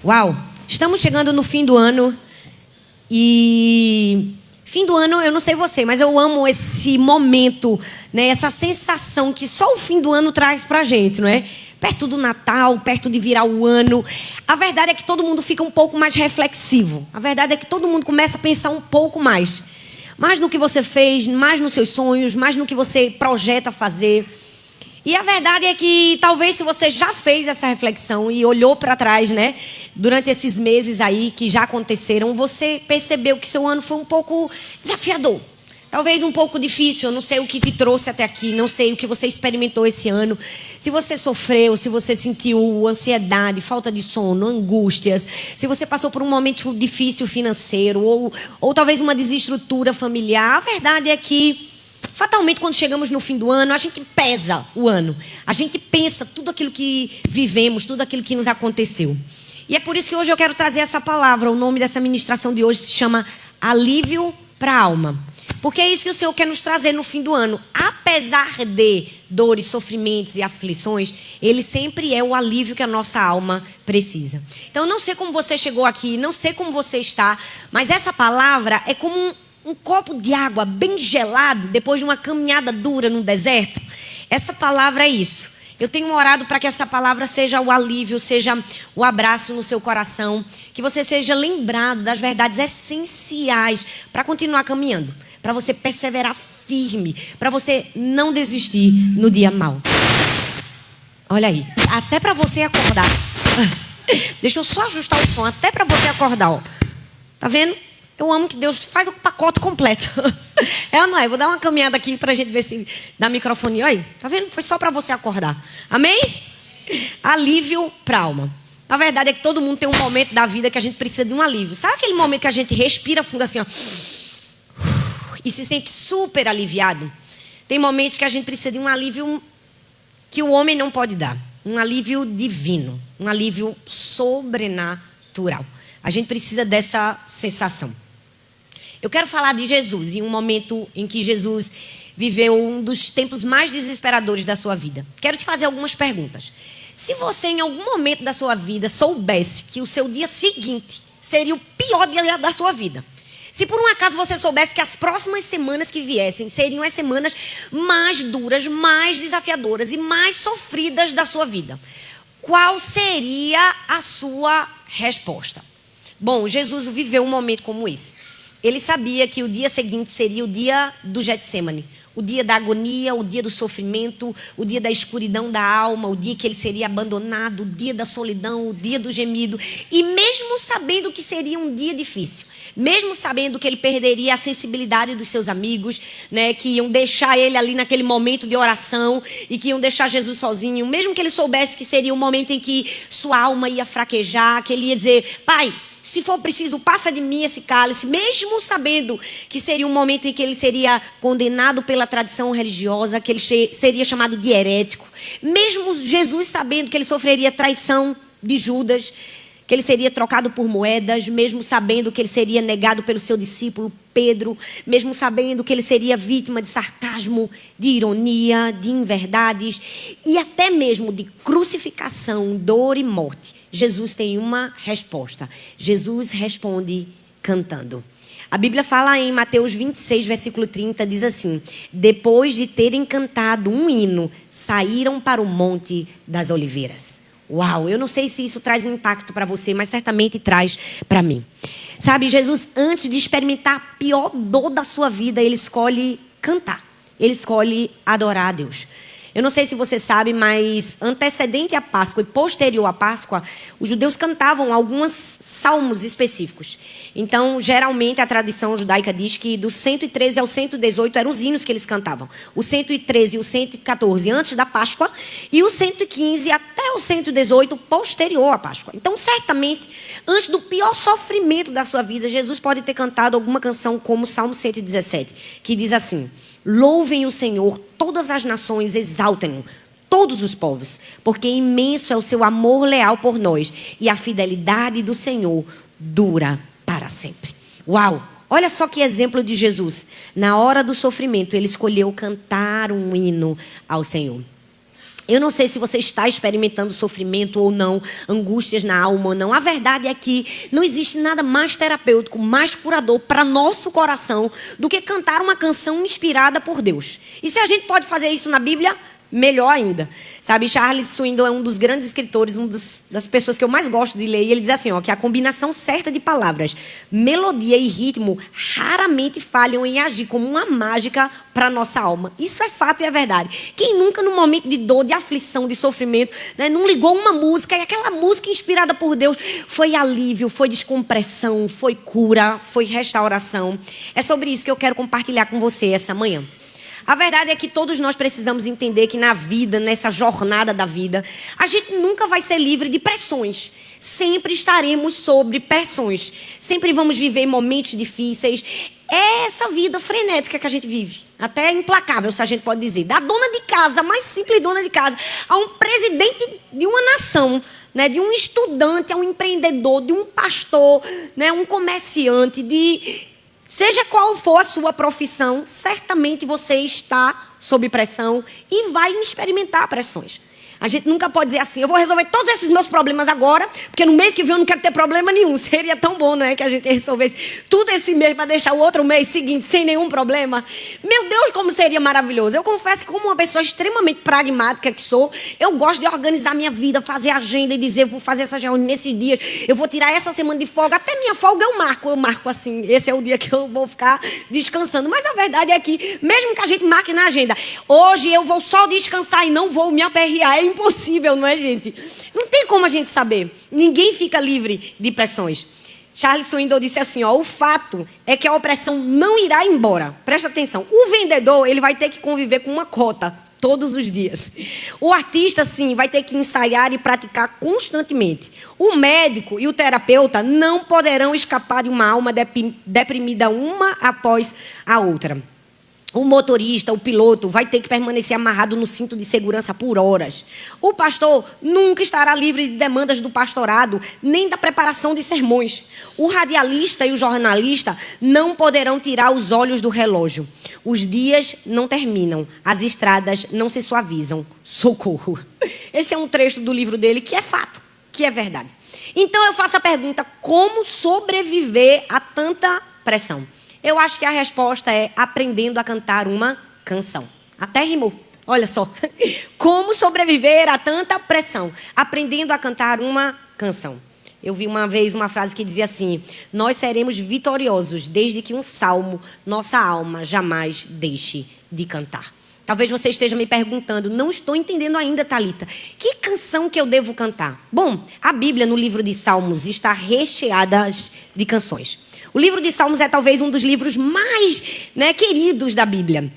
Uau! Estamos chegando no fim do ano e fim do ano, eu não sei você, mas eu amo esse momento, né? Essa sensação que só o fim do ano traz pra gente, não é? Perto do Natal, perto de virar o ano. A verdade é que todo mundo fica um pouco mais reflexivo. A verdade é que todo mundo começa a pensar um pouco mais. Mais no que você fez, mais nos seus sonhos, mais no que você projeta fazer. E a verdade é que talvez se você já fez essa reflexão e olhou para trás, né, durante esses meses aí que já aconteceram, você percebeu que seu ano foi um pouco desafiador. Talvez um pouco difícil, eu não sei o que te trouxe até aqui, não sei o que você experimentou esse ano. Se você sofreu, se você sentiu ansiedade, falta de sono, angústias, se você passou por um momento difícil financeiro ou talvez uma desestrutura familiar, a verdade é que fatalmente, quando chegamos no fim do ano, a gente pesa o ano. A gente pensa tudo aquilo que vivemos, tudo aquilo que nos aconteceu. E é por isso que hoje eu quero trazer essa palavra. O nome dessa ministração de hoje se chama Alívio para a Alma. Porque é isso que o Senhor quer nos trazer no fim do ano. Apesar de dores, sofrimentos e aflições, Ele sempre é o alívio que a nossa alma precisa. Então, eu não sei como você chegou aqui, não sei como você está, mas essa palavra é como um copo de água bem gelado depois de uma caminhada dura no deserto. Essa palavra é isso. Eu tenho orado para que essa palavra seja o alívio, seja o abraço no seu coração, que você seja lembrado das verdades essenciais para continuar caminhando, para você perseverar firme, para você não desistir no dia mau. Olha aí, até para você acordar. Deixa eu só ajustar o som, até para você acordar, ó. Tá vendo? Eu amo que Deus faz o pacote completo. É ou não é? Vou dar uma caminhada aqui pra gente ver se dá microfone. Olha aí, tá vendo? Foi só pra você acordar. Amém? Alívio pra alma. A verdade é que todo mundo tem um momento da vida que a gente precisa de um alívio. Sabe aquele momento que a gente respira fundo assim, ó, e se sente super aliviado? Tem momentos que a gente precisa de um alívio que o homem não pode dar. Um alívio divino. Um alívio sobrenatural. A gente precisa dessa sensação. Eu quero falar de Jesus, em um momento em que Jesus viveu um dos tempos mais desesperadores da sua vida. Quero te fazer algumas perguntas. Se você, em algum momento da sua vida, soubesse que o seu dia seguinte seria o pior dia da sua vida, se por um acaso você soubesse que as próximas semanas que viessem seriam as semanas mais duras, mais desafiadoras e mais sofridas da sua vida, qual seria a sua resposta? Bom, Jesus viveu um momento como esse. Ele sabia que o dia seguinte seria o dia do Getsêmani, o dia da agonia, o dia do sofrimento, o dia da escuridão da alma, o dia que ele seria abandonado, o dia da solidão, o dia do gemido. E mesmo sabendo que seria um dia difícil, mesmo sabendo que ele perderia a sensibilidade dos seus amigos, né, que iam deixar ele ali naquele momento de oração e que iam deixar Jesus sozinho, mesmo que ele soubesse que seria um momento em que sua alma ia fraquejar, que ele ia dizer, Pai, se for preciso, passa de mim esse cálice, mesmo sabendo que seria um momento em que ele seria condenado pela tradição religiosa, que ele seria chamado de herético, mesmo Jesus sabendo que ele sofreria traição de Judas, que ele seria trocado por moedas, mesmo sabendo que ele seria negado pelo seu discípulo Pedro, mesmo sabendo que ele seria vítima de sarcasmo, de ironia, de inverdades e até mesmo de crucificação, dor e morte, Jesus tem uma resposta. Jesus responde cantando. A Bíblia fala em Mateus 26, versículo 30, diz assim: depois de terem cantado um hino, saíram para o Monte das Oliveiras. Uau, eu não sei se isso traz um impacto para você, mas certamente traz para mim. Sabe, Jesus, antes de experimentar a pior dor da sua vida, ele escolhe cantar. Ele escolhe adorar a Deus. Eu não sei se você sabe, mas antecedente à Páscoa e posterior à Páscoa, os judeus cantavam alguns salmos específicos. Então, geralmente, a tradição judaica diz que do 113 ao 118 eram os hinos que eles cantavam. O 113 e o 114 antes da Páscoa e o 115 até o 118 posterior à Páscoa. Então, certamente, antes do pior sofrimento da sua vida, Jesus pode ter cantado alguma canção como o Salmo 117, que diz assim: louvem o Senhor, todas as nações, exaltem-no, todos os povos, porque imenso é o seu amor leal por nós, e a fidelidade do Senhor dura para sempre. Uau! Olha só que exemplo de Jesus. Na hora do sofrimento, ele escolheu cantar um hino ao Senhor. Eu não sei se você está experimentando sofrimento ou não, angústias na alma ou não. A verdade é que não existe nada mais terapêutico, mais curador para nosso coração do que cantar uma canção inspirada por Deus. E se a gente pode fazer isso na Bíblia, melhor ainda. Sabe, Charles Swindoll é um dos grandes escritores, das pessoas que eu mais gosto de ler. E ele diz assim, que a combinação certa de palavras, melodia e ritmo raramente falham em agir como uma mágica para a nossa alma. Isso é fato e é verdade. Quem nunca, num momento de dor, de aflição, de sofrimento, né, não ligou uma música e aquela música inspirada por Deus foi alívio, foi descompressão, foi cura, foi restauração. É sobre isso que eu quero compartilhar com você essa manhã. A verdade é que todos nós precisamos entender que na vida, nessa jornada da vida, a gente nunca vai ser livre de pressões. Sempre estaremos sob pressões. Sempre vamos viver momentos difíceis. É essa vida frenética que a gente vive. Até implacável, se a gente pode dizer. Da dona de casa, a mais simples dona de casa, a um presidente de uma nação, né, de um estudante, a um empreendedor, de um pastor, né, um comerciante, seja qual for a sua profissão, certamente você está sob pressão e vai experimentar pressões. A gente nunca pode dizer assim, eu vou resolver todos esses meus problemas agora, porque no mês que vem eu não quero ter problema nenhum. Seria tão bom, não é, que a gente resolvesse tudo esse mês para deixar o outro mês seguinte sem nenhum problema. Meu Deus, como seria maravilhoso. Eu confesso que como uma pessoa extremamente pragmática que sou, eu gosto de organizar minha vida, fazer agenda e dizer, vou fazer essa reunião nesses dias, eu vou tirar essa semana de folga, até minha folga eu marco assim, esse é o dia que eu vou ficar descansando. Mas a verdade é que, mesmo que a gente marque na agenda, hoje eu vou só descansar e não vou me aperrear, é impossível, não é, gente? Não tem como a gente saber. Ninguém fica livre de pressões. Charles Swindoll disse assim, o fato é que a opressão não irá embora. Presta atenção. O vendedor, ele vai ter que conviver com uma cota todos os dias. O artista, sim, vai ter que ensaiar e praticar constantemente. O médico e o terapeuta não poderão escapar de uma alma deprimida uma após a outra. O motorista, o piloto, vai ter que permanecer amarrado no cinto de segurança por horas. O pastor nunca estará livre de demandas do pastorado, nem da preparação de sermões. O radialista e o jornalista não poderão tirar os olhos do relógio. Os dias não terminam, as estradas não se suavizam. Socorro. Esse é um trecho do livro dele que é fato, que é verdade. Então eu faço a pergunta, como sobreviver a tanta pressão? Eu acho que a resposta é aprendendo a cantar uma canção. Até rimou. Olha só. Como sobreviver a tanta pressão? Aprendendo a cantar uma canção. Eu vi uma vez uma frase que dizia assim, nós seremos vitoriosos desde que um salmo nossa alma jamais deixe de cantar. Talvez você esteja me perguntando, não estou entendendo ainda, Thalita, que canção que eu devo cantar? Bom, a Bíblia no livro de Salmos está recheada de canções. O livro de Salmos é talvez um dos livros mais, queridos da Bíblia.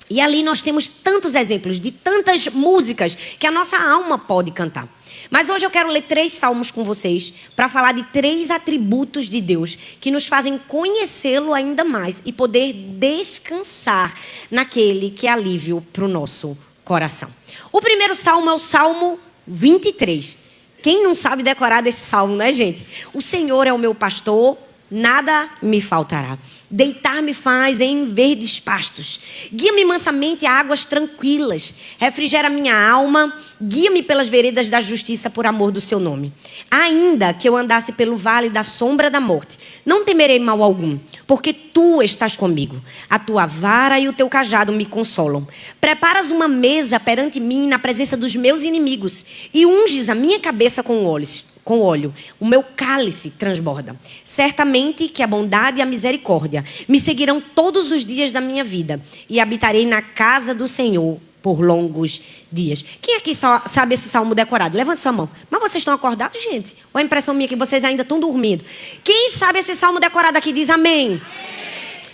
E ali nós temos tantos exemplos de tantas músicas que a nossa alma pode cantar. Mas hoje eu quero ler 3 salmos com vocês para falar de 3 atributos de Deus que nos fazem conhecê-lo ainda mais e poder descansar naquele que é alívio para o nosso coração. O primeiro salmo é o Salmo 23. Quem não sabe decorar desse salmo, né, gente? O Senhor é o meu pastor, nada me faltará. Deitar-me faz em verdes pastos. Guia-me mansamente a águas tranquilas. Refrigera minha alma. Guia-me pelas veredas da justiça por amor do seu nome. Ainda que eu andasse pelo vale da sombra da morte, não temerei mal algum, porque tu estás comigo. A tua vara e o teu cajado me consolam. Preparas uma mesa perante mim na presença dos meus inimigos e unges a minha cabeça com óleo, o meu cálice transborda. Certamente que a bondade e a misericórdia me seguirão todos os dias da minha vida e habitarei na casa do Senhor por longos dias. Quem aqui sabe esse salmo decorado? Levante sua mão. Mas vocês estão acordados, gente? Ou a impressão minha que vocês ainda estão dormindo? Quem sabe esse salmo decorado aqui diz amém?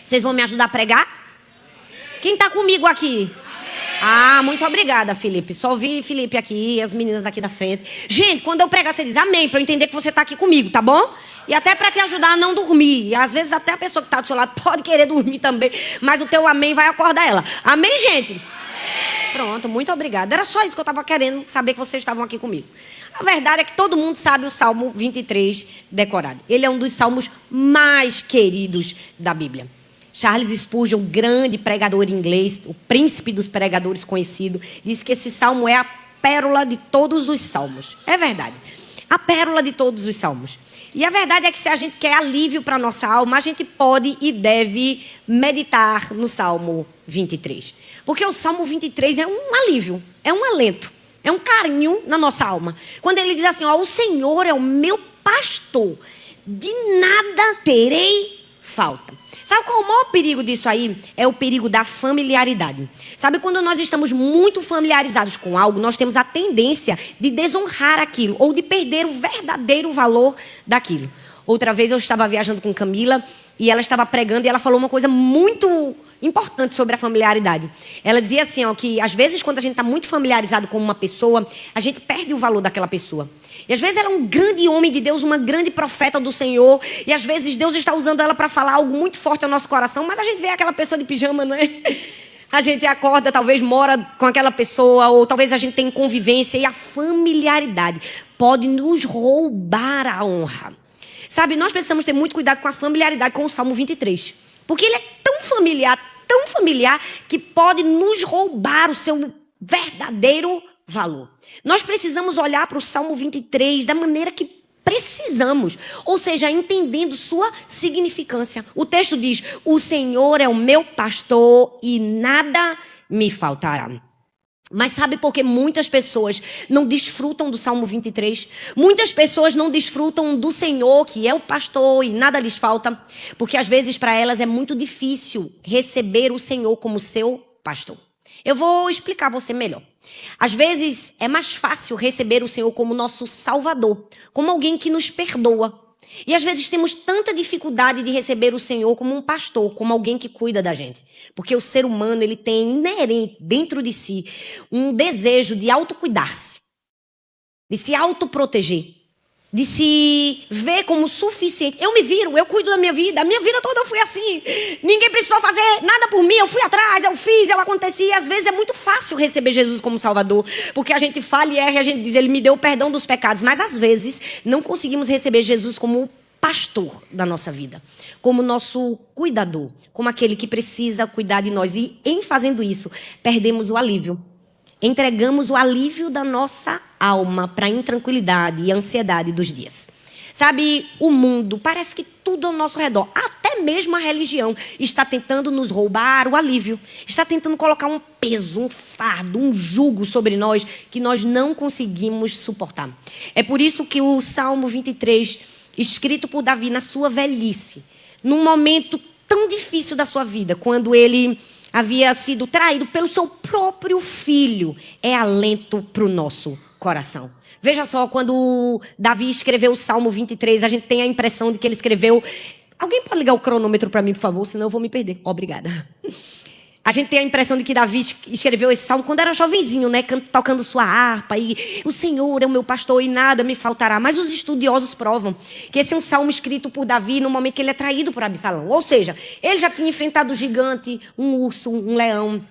Vocês vão me ajudar a pregar? Quem está comigo aqui? Ah, muito obrigada, Felipe. Só vi Felipe aqui e as meninas aqui da frente. Gente, quando eu pregar, você diz amém, para eu entender que você está aqui comigo, tá bom? E até para te ajudar a não dormir. E às vezes até a pessoa que está do seu lado pode querer dormir também, mas o teu amém vai acordar ela. Amém, gente? Amém. Pronto, muito obrigada. Era só isso que eu estava querendo saber que vocês estavam aqui comigo. A verdade é que todo mundo sabe o Salmo 23 decorado. Ele é um dos salmos mais queridos da Bíblia. Charles Spurgeon, grande pregador inglês, o príncipe dos pregadores conhecido, disse que esse salmo é a pérola de todos os salmos. É verdade. A pérola de todos os salmos. E a verdade é que se a gente quer alívio para a nossa alma, a gente pode e deve meditar no Salmo 23. Porque o Salmo 23 é um alívio, é um alento, é um carinho na nossa alma. Quando ele diz assim, ó, o Senhor é o meu pastor, de nada terei falta. Sabe qual é o maior perigo disso aí? É o perigo da familiaridade. Sabe, quando nós estamos muito familiarizados com algo, nós temos a tendência de desonrar aquilo ou de perder o verdadeiro valor daquilo. Outra vez eu estava viajando com Camila e ela estava pregando e ela falou uma coisa muito importante sobre a familiaridade. Ela dizia assim, ó, que às vezes quando a gente está muito familiarizado com uma pessoa, a gente perde o valor daquela pessoa. E às vezes ela é um grande homem de Deus, uma grande profeta do Senhor, e às vezes Deus está usando ela para falar algo muito forte ao nosso coração, mas a gente vê aquela pessoa de pijama, não é? A gente acorda, talvez mora com aquela pessoa, ou talvez a gente tenha convivência, e a familiaridade pode nos roubar a honra. Sabe, nós precisamos ter muito cuidado com a familiaridade com o Salmo 23. Porque ele é tão familiar, que pode nos roubar o seu verdadeiro valor. Nós precisamos olhar para o Salmo 23 da maneira que precisamos, ou seja, entendendo sua significância. O texto diz, o Senhor é o meu pastor e nada me faltará. Mas sabe por que muitas pessoas não desfrutam do Salmo 23? Muitas pessoas não desfrutam do Senhor, que é o pastor, e nada lhes falta. Porque às vezes para elas é muito difícil receber o Senhor como seu pastor. Eu vou explicar a você melhor. Às vezes é mais fácil receber o Senhor como nosso Salvador, como alguém que nos perdoa. E às vezes temos tanta dificuldade de receber o Senhor como um pastor, como alguém que cuida da gente. Porque o ser humano, ele tem inerente dentro de si um desejo de autocuidar-se, de se autoproteger, de se ver como suficiente. Eu me viro, eu cuido da minha vida. A minha vida toda eu fui assim. Ninguém precisou fazer nada por mim. Eu fui atrás, eu fiz, eu aconteci. E às vezes é muito fácil receber Jesus como Salvador. Porque a gente fala e erra e a gente diz, ele me deu o perdão dos pecados. Mas às vezes não conseguimos receber Jesus como pastor da nossa vida. Como nosso cuidador. Como aquele que precisa cuidar de nós. E em fazendo isso, perdemos o alívio. Entregamos o alívio da nossa alma para a intranquilidade e a ansiedade dos dias. Sabe, o mundo, parece que tudo ao nosso redor, até mesmo a religião, está tentando nos roubar o alívio. Está tentando colocar um peso, um fardo, um jugo sobre nós que nós não conseguimos suportar. É por isso que o Salmo 23, escrito por Davi na sua velhice, num momento tão difícil da sua vida, quando ele havia sido traído pelo seu próprio filho, é alento para o nosso coração. Veja só, quando Davi escreveu o Salmo 23, a gente tem a impressão de que ele escreveu... Alguém pode ligar o cronômetro para mim, por favor? Senão eu vou me perder. Obrigada. A gente tem a impressão de que Davi escreveu esse salmo quando era jovenzinho, né? Tocando sua harpa. E o Senhor é o meu pastor e nada me faltará. Mas os estudiosos provam que esse é um salmo escrito por Davi no momento que ele é traído por Absalão. Ou seja, ele já tinha enfrentado um gigante, um urso, um leão.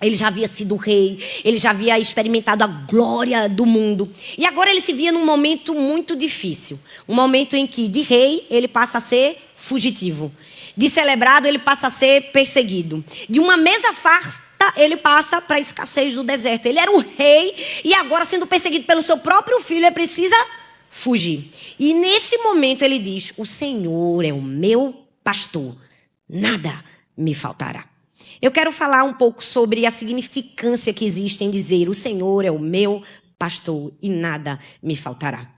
Ele já havia sido rei. Ele já havia experimentado a glória do mundo. E agora ele se via num momento muito difícil. Um momento em que de rei ele passa a ser fugitivo. De celebrado, ele passa a ser perseguido. De uma mesa farta, ele passa para a escassez do deserto. Ele era o rei e agora, sendo perseguido pelo seu próprio filho, ele precisa fugir. E nesse momento ele diz, o Senhor é o meu pastor, nada me faltará. Eu quero falar um pouco sobre a significância que existe em dizer, o Senhor é o meu pastor e nada me faltará.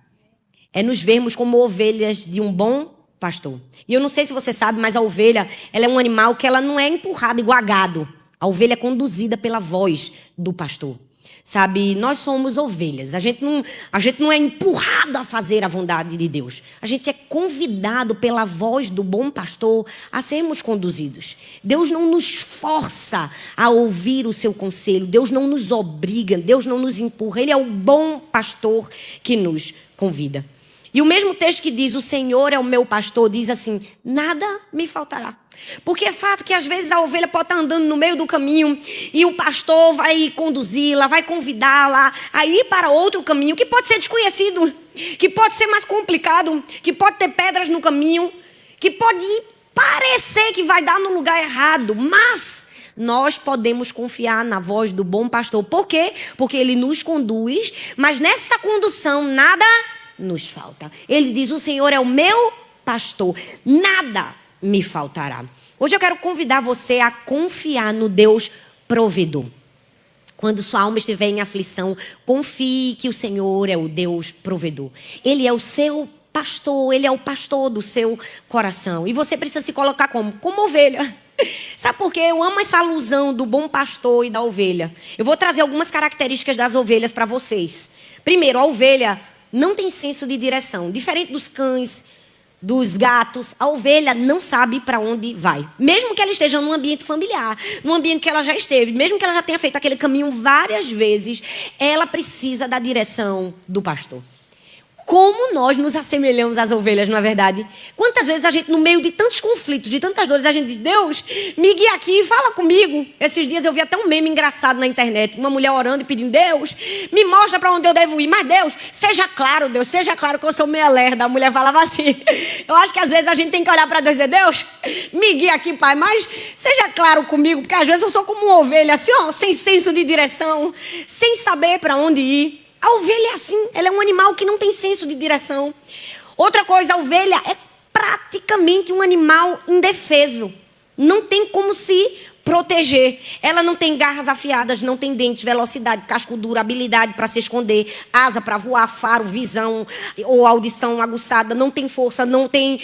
É nos vermos como ovelhas de um bom pastor. E eu não sei se você sabe, mas a ovelha, ela é um animal que ela não é empurrada igual a gado. A ovelha é conduzida pela voz do pastor. Sabe, nós somos ovelhas. A gente não é empurrado a fazer a vontade de Deus. A gente é convidado pela voz do bom pastor a sermos conduzidos. Deus não nos força a ouvir o seu conselho. Deus não nos obriga. Deus não nos empurra. Ele é o bom pastor que nos convida. E o mesmo texto que diz, o Senhor é o meu pastor, diz assim, nada me faltará. Porque é fato que às vezes a ovelha pode estar andando no meio do caminho e o pastor vai conduzi-la, vai convidá-la a ir para outro caminho que pode ser desconhecido, que pode ser mais complicado, que pode ter pedras no caminho, que pode parecer que vai dar no lugar errado, mas nós podemos confiar na voz do bom pastor. Por quê? Porque ele nos conduz, mas nessa condução nada nos falta. Ele diz: o Senhor é o meu pastor, nada me faltará. Hoje eu quero convidar você a confiar no Deus provedor. Quando sua alma estiver em aflição, confie que o Senhor é o Deus provedor. Ele é o seu pastor, ele é o pastor do seu coração. E você precisa se colocar como? Como ovelha. Sabe por quê? Eu amo essa alusão do bom pastor e da ovelha. Eu vou trazer algumas características das ovelhas para vocês. Primeiro, a ovelha não tem senso de direção. Diferente dos cães, dos gatos, a ovelha não sabe para onde vai. Mesmo que ela esteja num ambiente familiar, num ambiente que ela já esteve, mesmo que ela já tenha feito aquele caminho várias vezes, ela precisa da direção do pastor. Como nós nos assemelhamos às ovelhas, não é verdade? Quantas vezes a gente, no meio de tantos conflitos, de tantas dores, a gente diz: Deus, me guia aqui e fala comigo. Esses dias eu vi até um meme engraçado na internet. Uma mulher orando e pedindo: Deus, me mostra para onde eu devo ir. Mas Deus, seja claro, Deus, seja claro que eu sou meia lerda. A mulher falava assim. Eu acho que às vezes a gente tem que olhar para Deus e dizer: Deus, me guia aqui, Pai, mas seja claro comigo. Porque às vezes eu sou como uma ovelha, assim, ó, sem senso de direção, sem saber para onde ir. A ovelha é assim, ela é um animal que não tem senso de direção. Outra coisa, a ovelha é praticamente um animal indefeso. Não tem como se proteger. Ela não tem garras afiadas, não tem dentes, velocidade, casco duro, habilidade para se esconder, asa para voar, faro, visão ou audição aguçada, não tem força, não tem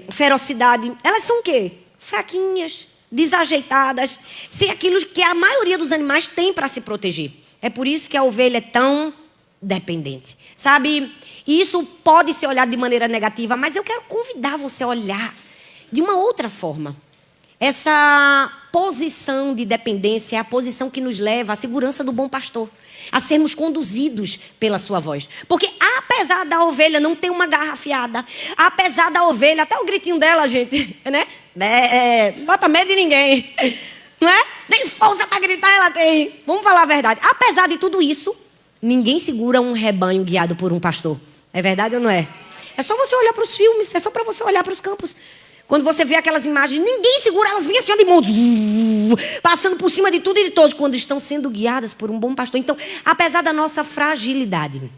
ferocidade. Elas são o quê? Fraquinhas, desajeitadas, sem aquilo que a maioria dos animais tem para se proteger. É por isso que a ovelha é tão dependente. Sabe? E isso pode ser olhado de maneira negativa, mas eu quero convidar você a olhar de uma outra forma. Essa posição de dependência é a posição que nos leva à segurança do bom pastor, a sermos conduzidos pela sua voz. Porque apesar da ovelha não ter uma garra afiada, apesar da ovelha, até o gritinho dela, gente, né? Bota medo de ninguém. Não é? Nem força para gritar ela tem. Vamos falar a verdade. Apesar de tudo isso, ninguém segura um rebanho guiado por um pastor. É verdade ou não é? É só você olhar para os filmes, é só para você olhar para os campos. Quando você vê aquelas imagens, ninguém segura, elas vêm assim de monte, passando por cima de tudo e de todos, quando estão sendo guiadas por um bom pastor. Então, apesar da nossa fragilidade,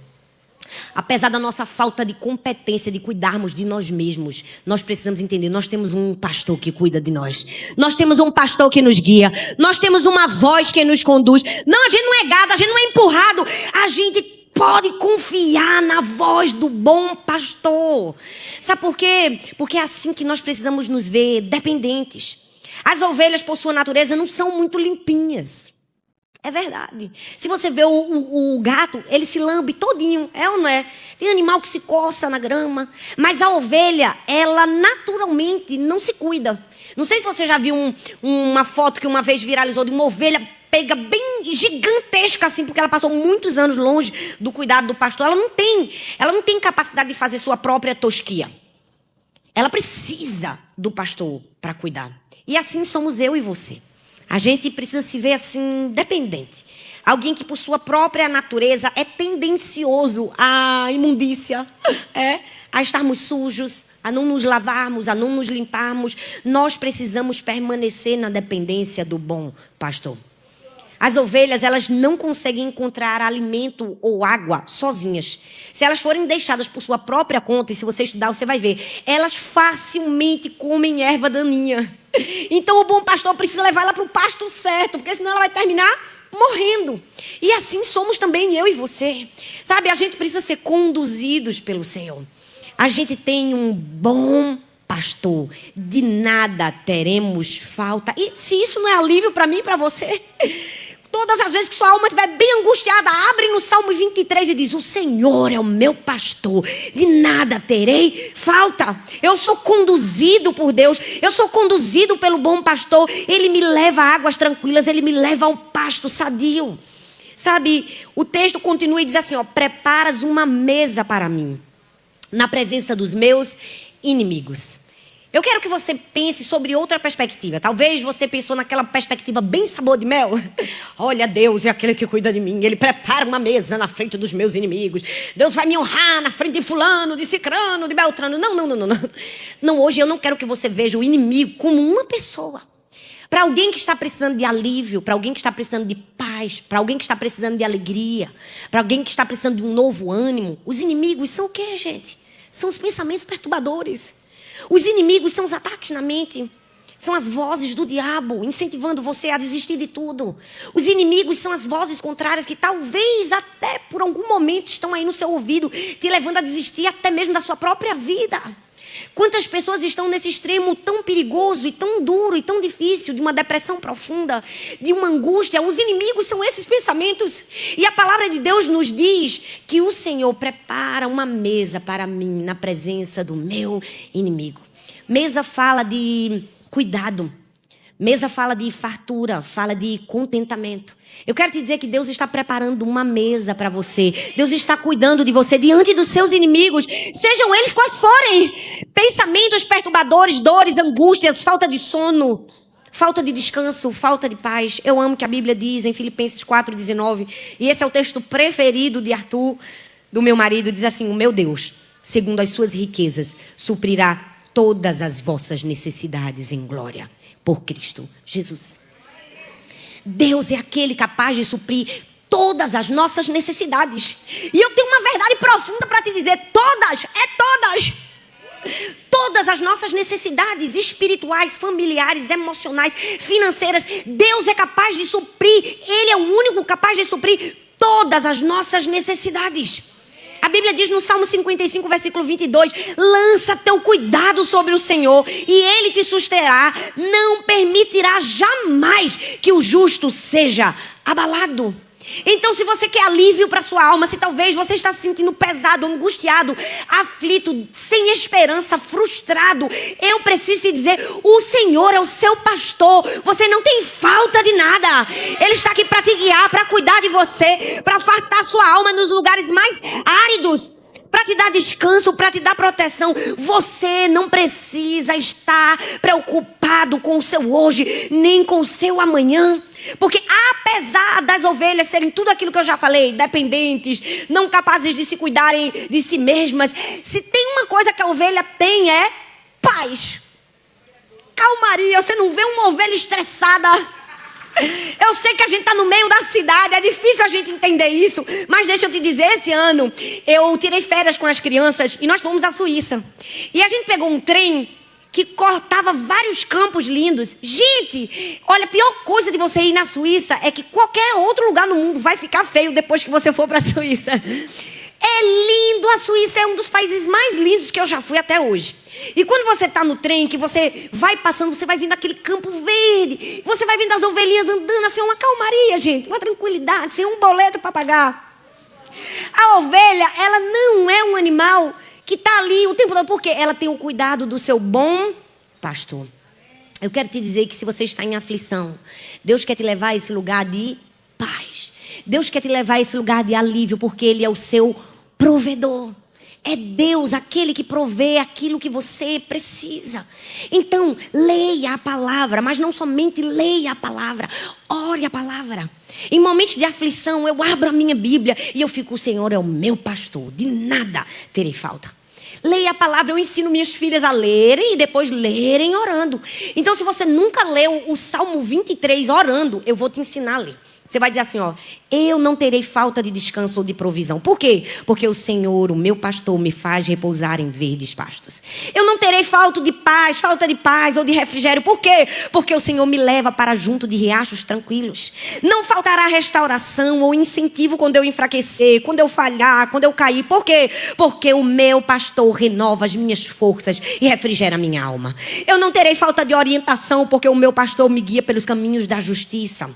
apesar da nossa falta de competência de cuidarmos de nós mesmos, nós precisamos entender, nós temos um pastor que cuida de nós. Nós temos um pastor que nos guia. Nós temos uma voz que nos conduz. Não, a gente não é gado, a gente não é empurrado. A gente pode confiar na voz do bom pastor. Sabe por quê? Porque é assim que nós precisamos nos ver dependentes. As ovelhas, por sua natureza, não são muito limpinhas. É verdade. Se você vê o gato, ele se lambe todinho, é ou não é? Tem animal que se coça na grama. Mas a ovelha, ela naturalmente não se cuida. Não sei se você já viu uma foto que uma vez viralizou de uma ovelha pega bem gigantesca assim, porque ela passou muitos anos longe do cuidado do pastor. Ela não tem capacidade de fazer sua própria tosquia. Ela precisa do pastor para cuidar. E assim somos eu e você. A gente precisa se ver assim, dependente. Alguém que por sua própria natureza é tendencioso à imundícia, a estarmos sujos, a não nos lavarmos, a não nos limparmos. Nós precisamos permanecer na dependência do bom pastor. As ovelhas, elas não conseguem encontrar alimento ou água sozinhas. Se elas forem deixadas por sua própria conta, e se você estudar, você vai ver, elas facilmente comem erva daninha. Então o bom pastor precisa levar ela para o pasto certo, porque senão ela vai terminar morrendo. E assim somos também eu e você. Sabe, a gente precisa ser conduzidos pelo Senhor. A gente tem um bom pastor, de nada teremos falta. E se isso não é alívio para mim e para você... Todas as vezes que sua alma estiver bem angustiada, abre no Salmo 23 e diz: o Senhor é o meu pastor, de nada terei falta. Eu sou conduzido por Deus, eu sou conduzido pelo bom pastor. Ele me leva a águas tranquilas, ele me leva ao pasto sadio. Sabe, o texto continua e diz assim, preparas uma mesa para mim, na presença dos meus inimigos. Eu quero que você pense sobre outra perspectiva. Talvez você pensou naquela perspectiva bem sabor de mel. Olha, Deus é aquele que cuida de mim. Ele prepara uma mesa na frente dos meus inimigos. Deus vai me honrar na frente de fulano, de cicrano, de beltrano. Não. Não, hoje eu não quero que você veja o inimigo como uma pessoa. Para alguém que está precisando de alívio, para alguém que está precisando de paz, para alguém que está precisando de alegria, para alguém que está precisando de um novo ânimo, os inimigos são o quê, gente? São os pensamentos perturbadores. Os inimigos são os ataques na mente. São as vozes do diabo incentivando você a desistir de tudo. Os inimigos são as vozes contrárias que talvez até por algum momento estão aí no seu ouvido, te levando a desistir até mesmo da sua própria vida. Quantas pessoas estão nesse extremo tão perigoso e tão duro e tão difícil, de uma depressão profunda, de uma angústia? Os inimigos são esses pensamentos. E a palavra de Deus nos diz que o Senhor prepara uma mesa para mim na presença do meu inimigo. Mesa fala de cuidado. Mesa fala de fartura, fala de contentamento. Eu quero te dizer que Deus está preparando uma mesa para você. Deus está cuidando de você diante dos seus inimigos, sejam eles quais forem. Pensamentos perturbadores, dores, angústias, falta de sono, falta de descanso, falta de paz. Eu amo que a Bíblia diz em Filipenses 4,19, e esse é o texto preferido de Arthur, do meu marido, diz assim: o meu Deus, segundo as suas riquezas, suprirá todas as vossas necessidades em glória por Cristo Jesus. Deus é aquele capaz de suprir todas as nossas necessidades. E eu tenho uma verdade profunda para te dizer: todas, todas. Todas as nossas necessidades espirituais, familiares, emocionais, financeiras, Deus é capaz de suprir. Ele é o único capaz de suprir todas as nossas necessidades. A Bíblia diz no Salmo 55, versículo 22, lança teu cuidado sobre o Senhor e Ele te susterá, não permitirá jamais que o justo seja abalado. Então, se você quer alívio para sua alma, se talvez você está se sentindo pesado, angustiado, aflito, sem esperança, frustrado, eu preciso te dizer: o Senhor é o seu pastor, você não tem falta de nada. Ele está aqui para te guiar, para cuidar de você, para fartar sua alma nos lugares mais áridos, para te dar descanso, para te dar proteção. Você não precisa estar preocupado com o seu hoje, nem com o seu amanhã. Porque apesar das ovelhas serem tudo aquilo que eu já falei, dependentes, não capazes de se cuidarem de si mesmas, se tem uma coisa que a ovelha tem é paz, calmaria. Você não vê uma ovelha estressada. Eu sei que a gente está no meio da cidade, é difícil a gente entender isso, mas deixa eu te dizer, esse ano eu tirei férias com as crianças e nós fomos à Suíça. E a gente pegou um trem que cortava vários campos lindos. Gente, olha, a pior coisa de você ir na Suíça é que qualquer outro lugar no mundo vai ficar feio depois que você for para a Suíça. É lindo, a Suíça é um dos países mais lindos que eu já fui até hoje. E quando você está no trem, que você vai passando, você vai vendo aquele campo verde, você vai vendo as ovelhinhas andando assim, uma calmaria, gente, uma tranquilidade, sem um boleto para pagar. A ovelha, ela não é um animal que está ali o tempo todo, porque ela tem o cuidado do seu bom pastor. Eu quero te dizer que se você está em aflição, Deus quer te levar a esse lugar de paz. Deus quer te levar a esse lugar de alívio, porque Ele é o seu provedor. É Deus aquele que provê aquilo que você precisa. Então, leia a palavra, mas não somente leia a palavra, ore a palavra. Em momentos de aflição, eu abro a minha Bíblia e eu fico: o Senhor é o meu pastor, de nada terei falta. Leia a palavra, eu ensino minhas filhas a lerem e depois lerem orando. Então, se você nunca leu o Salmo 23 orando, eu vou te ensinar a ler. Você vai dizer assim, ó: eu não terei falta de descanso ou de provisão. Por quê? Porque o Senhor, o meu pastor, me faz repousar em verdes pastos. Eu não terei falta de paz ou de refrigério. Por quê? Porque o Senhor me leva para junto de riachos tranquilos. Não faltará restauração ou incentivo quando eu enfraquecer, quando eu falhar, quando eu cair. Por quê? Porque o meu pastor renova as minhas forças e refrigera a minha alma. Eu não terei falta de orientação, porque o meu pastor me guia pelos caminhos da justiça.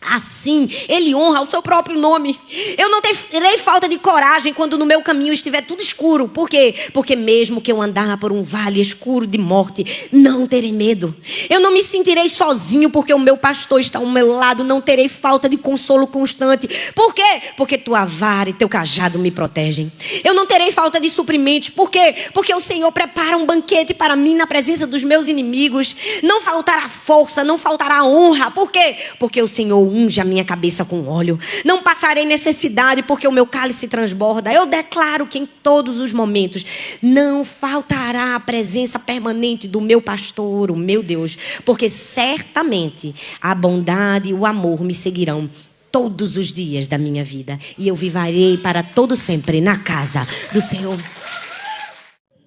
Assim, Ele honra o seu próprio nome. Eu não terei falta de coragem quando no meu caminho estiver tudo escuro. Por quê? Porque mesmo que eu andar por um vale escuro de morte, não terei medo. Eu não me sentirei sozinho, porque o meu pastor está ao meu lado. Não terei falta de consolo constante. Por quê? Porque tua vara e teu cajado me protegem. Eu não terei falta de suprimentos. Por quê? Porque o Senhor prepara um banquete para mim na presença dos meus inimigos. Não faltará força, não faltará honra. Por quê? Porque o Senhor unge a minha cabeça com óleo. Não passarei necessidade, porque o meu cálice transborda. Eu declaro que em todos os momentos não faltará a presença permanente do meu pastor, o meu Deus, porque certamente a bondade e o amor me seguirão todos os dias da minha vida, e eu viverei para todo sempre na casa do Senhor.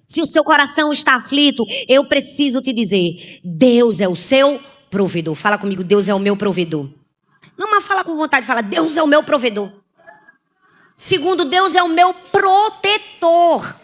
Se o seu coração está aflito, eu preciso te dizer, Deus é o seu provedor. Fala comigo, Deus é o meu provedor. Não, mas fala com vontade, fala, Deus é o meu provedor. Segundo, Deus é o meu protetor.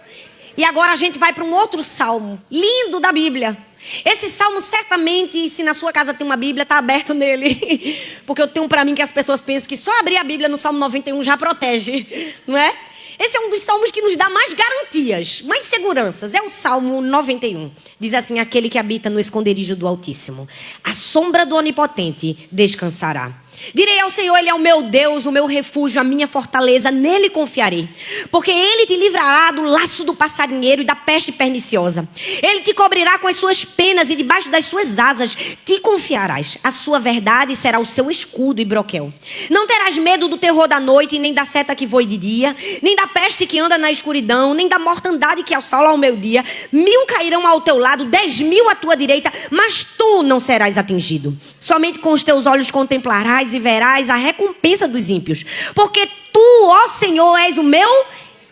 E agora a gente vai para um outro salmo, lindo da Bíblia. Esse salmo certamente, se na sua casa tem uma Bíblia, está aberto nele. Porque eu tenho para mim que as pessoas pensam que só abrir a Bíblia no Salmo 91 já protege, não é? Esse é um dos salmos que nos dá mais garantias, mais seguranças. É o Salmo 91. Diz assim, aquele que habita no esconderijo do Altíssimo, a sombra do Onipotente descansará. Direi ao Senhor, Ele é o meu Deus, o meu refúgio, a minha fortaleza, nele confiarei. Porque Ele te livrará do laço do passarinheiro e da peste perniciosa. Ele te cobrirá com as suas penas e debaixo das suas asas te confiarás. A sua verdade será o seu escudo e broquel. Não terás medo do terror da noite, nem da seta que voe de dia, nem da peste que anda na escuridão, nem da mortandade que assola ao meio-dia. 1000 cairão ao teu lado, 10.000 à tua direita, mas tu não serás atingido. Somente com os teus olhos contemplarás e verás a recompensa dos ímpios. Porque tu, ó Senhor, és o meu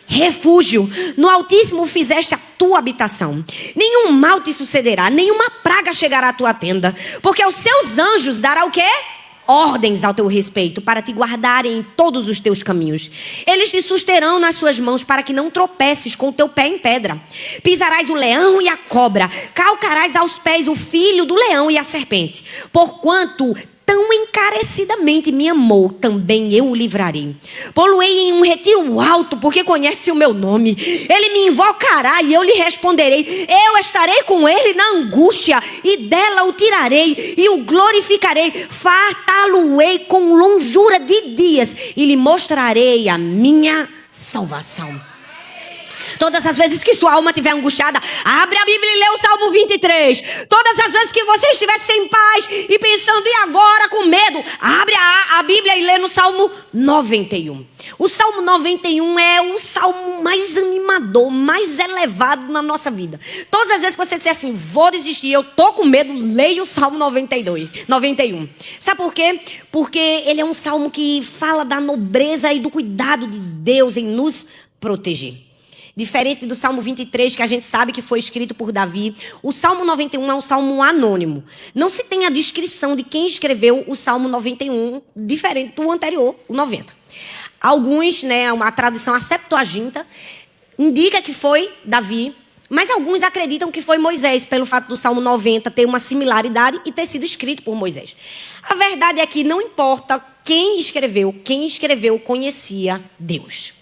refúgio. No Altíssimo fizeste a tua habitação. Nenhum mal te sucederá, nenhuma praga chegará à tua tenda. Porque aos seus anjos dará o quê? Ordens ao teu respeito, para te guardarem em todos os teus caminhos. Eles te susterão nas suas mãos, para que não tropeces com o teu pé em pedra. Pisarás o leão e a cobra, calcarás aos pés o filho do leão e a serpente. Porquanto tão encarecidamente me amou, também eu o livrarei. Pô-lo-ei em um retiro alto, porque conhece o meu nome. Ele me invocará e eu lhe responderei. Eu estarei com ele na angústia, e dela o tirarei e o glorificarei. Fartá-lo-ei com longura de dias, e lhe mostrarei a minha salvação. Todas as vezes que sua alma estiver angustiada, abre a Bíblia e lê o Salmo 23. Todas as vezes que você estiver sem paz e pensando, e agora com medo, abre a Bíblia e lê no Salmo 91. O Salmo 91 é o salmo mais animador, mais elevado na nossa vida. Todas as vezes que você disser assim, vou desistir, eu tô com medo, leia o Salmo 91. Sabe por quê? Porque ele é um salmo que fala da nobreza e do cuidado de Deus em nos proteger. Diferente do Salmo 23, que a gente sabe que foi escrito por Davi, o Salmo 91 é um salmo anônimo. Não se tem a descrição de quem escreveu o Salmo 91, diferente do anterior, o 90. Alguns, uma tradução, a Septuaginta, indica que foi Davi, mas alguns acreditam que foi Moisés, pelo fato do Salmo 90 ter uma similaridade e ter sido escrito por Moisés. A verdade é que não importa quem escreveu conhecia Deus.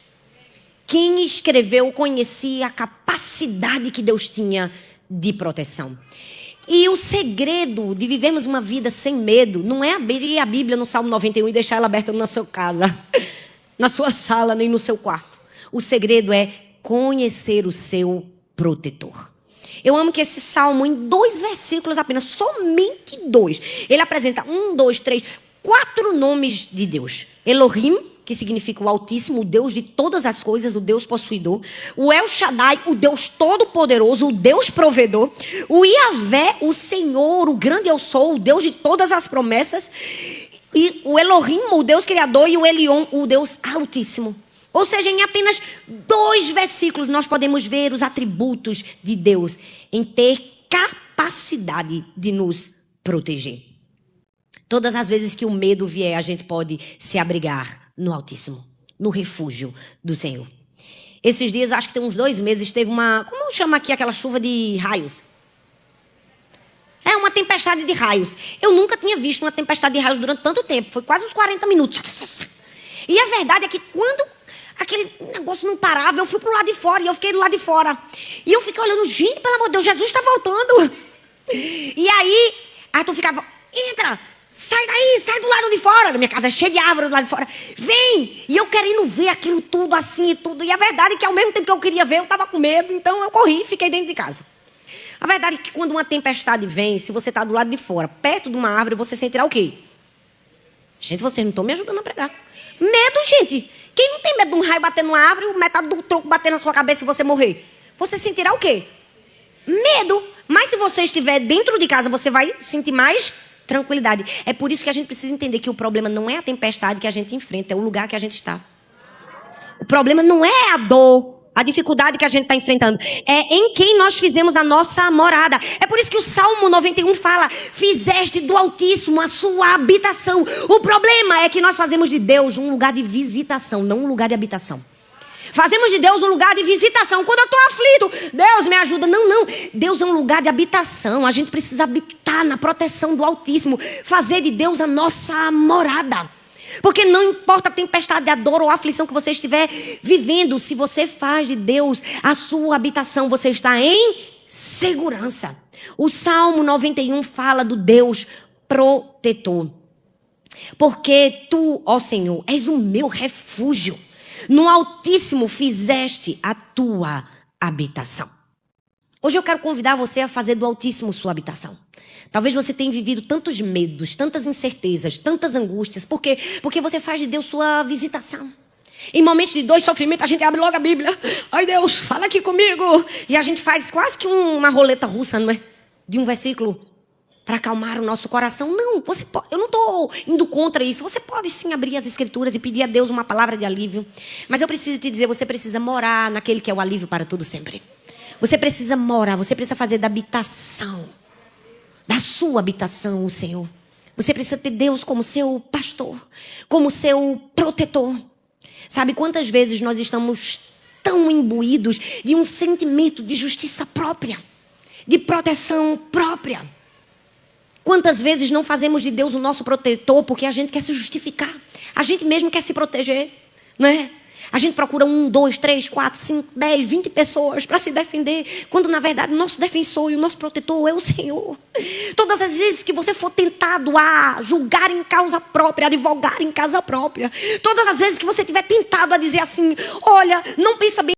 Quem escreveu conhecia a capacidade que Deus tinha de proteção. E o segredo de vivermos uma vida sem medo não é abrir a Bíblia no Salmo 91 e deixar ela aberta na sua casa, na sua sala, nem no seu quarto. O segredo é conhecer o seu protetor. Eu amo que esse salmo, em 2 versículos apenas, somente 2, ele apresenta 4 nomes de Deus. Elohim, que significa o Altíssimo, o Deus de todas as coisas, o Deus possuidor. O El Shaddai, o Deus todo-poderoso, o Deus provedor. O Yahvé, o Senhor, o grande eu sou, o Deus de todas as promessas. E o Elohim, o Deus criador, e o Elion, o Deus altíssimo. Ou seja, em apenas 2 versículos nós podemos ver os atributos de Deus em ter capacidade de nos proteger. Todas as vezes que o medo vier, a gente pode se abrigar no Altíssimo, no refúgio do Senhor. Esses dias, acho que tem uns 2 meses, teve como chama aqui aquela chuva de raios? É uma tempestade de raios. Eu nunca tinha visto uma tempestade de raios durante tanto tempo. Foi quase uns 40 minutos. E a verdade é que quando aquele negócio não parava, eu fui pro lado de fora, e eu fiquei do lado de fora. E eu fiquei olhando, gente, pelo amor de Deus, Jesus está voltando. E aí, Arthur ficava, entra, sai daí, sai do lado de fora. Na minha casa é cheia de árvore do lado de fora. Vem! E eu querendo ver aquilo tudo assim e tudo. E a verdade é que ao mesmo tempo que eu queria ver, eu estava com medo. Então eu corri e fiquei dentro de casa. A verdade é que quando uma tempestade vem, se você está do lado de fora, perto de uma árvore, você sentirá o quê? Gente, vocês não estão me ajudando a pregar. Medo, gente. Quem não tem medo de um raio bater numa árvore e metade do tronco bater na sua cabeça e você morrer? Você sentirá o quê? Medo. Mas se você estiver dentro de casa, você vai sentir mais tranquilidade. É por isso que a gente precisa entender que o problema não é a tempestade que a gente enfrenta, é o lugar que a gente está. O problema não é a dor, a dificuldade que a gente está enfrentando. É em quem nós fizemos a nossa morada. É por isso que o Salmo 91 fala: fizeste do Altíssimo a sua habitação. O problema é que nós fazemos de Deus um lugar de visitação, não um lugar de habitação. Fazemos de Deus um lugar de visitação. Quando eu estou aflito, Deus me ajuda. Não, não. Deus é um lugar de habitação. A gente precisa habitar na proteção do Altíssimo. Fazer de Deus a nossa morada. Porque não importa a tempestade, a dor ou a aflição que você estiver vivendo, se você faz de Deus a sua habitação, você está em segurança. O Salmo 91 fala do Deus protetor. Porque tu, ó Senhor, és o meu refúgio. No Altíssimo fizeste a tua habitação. Hoje eu quero convidar você a fazer do Altíssimo sua habitação. Talvez você tenha vivido tantos medos, tantas incertezas, tantas angústias. Por quê? Porque você faz de Deus sua visitação. Em momentos de dor e sofrimento, a gente abre logo a Bíblia. Ai, Deus, fala aqui comigo. E a gente faz quase que uma roleta russa, não é? De um versículo para acalmar o nosso coração. Não, você pode, eu não estou indo contra isso. Você pode sim abrir as Escrituras e pedir a Deus uma palavra de alívio. Mas eu preciso te dizer, você precisa morar naquele que é o alívio para tudo sempre. Você precisa morar, você precisa fazer da habitação, da sua habitação, o Senhor. Você precisa ter Deus como seu pastor, como seu protetor. Sabe quantas vezes nós estamos tão imbuídos de um sentimento de justiça própria, de proteção própria? Quantas vezes não fazemos de Deus o nosso protetor porque a gente quer se justificar, a gente mesmo quer se proteger, não é? A gente procura 1, 2, 3, 4, 5, 10, 20 pessoas para se defender, quando na verdade o nosso defensor e o nosso protetor é o Senhor. Todas as vezes que você for tentado a julgar em causa própria, a advogar em causa própria, todas as vezes que você estiver tentado a dizer assim: olha, não pensa bem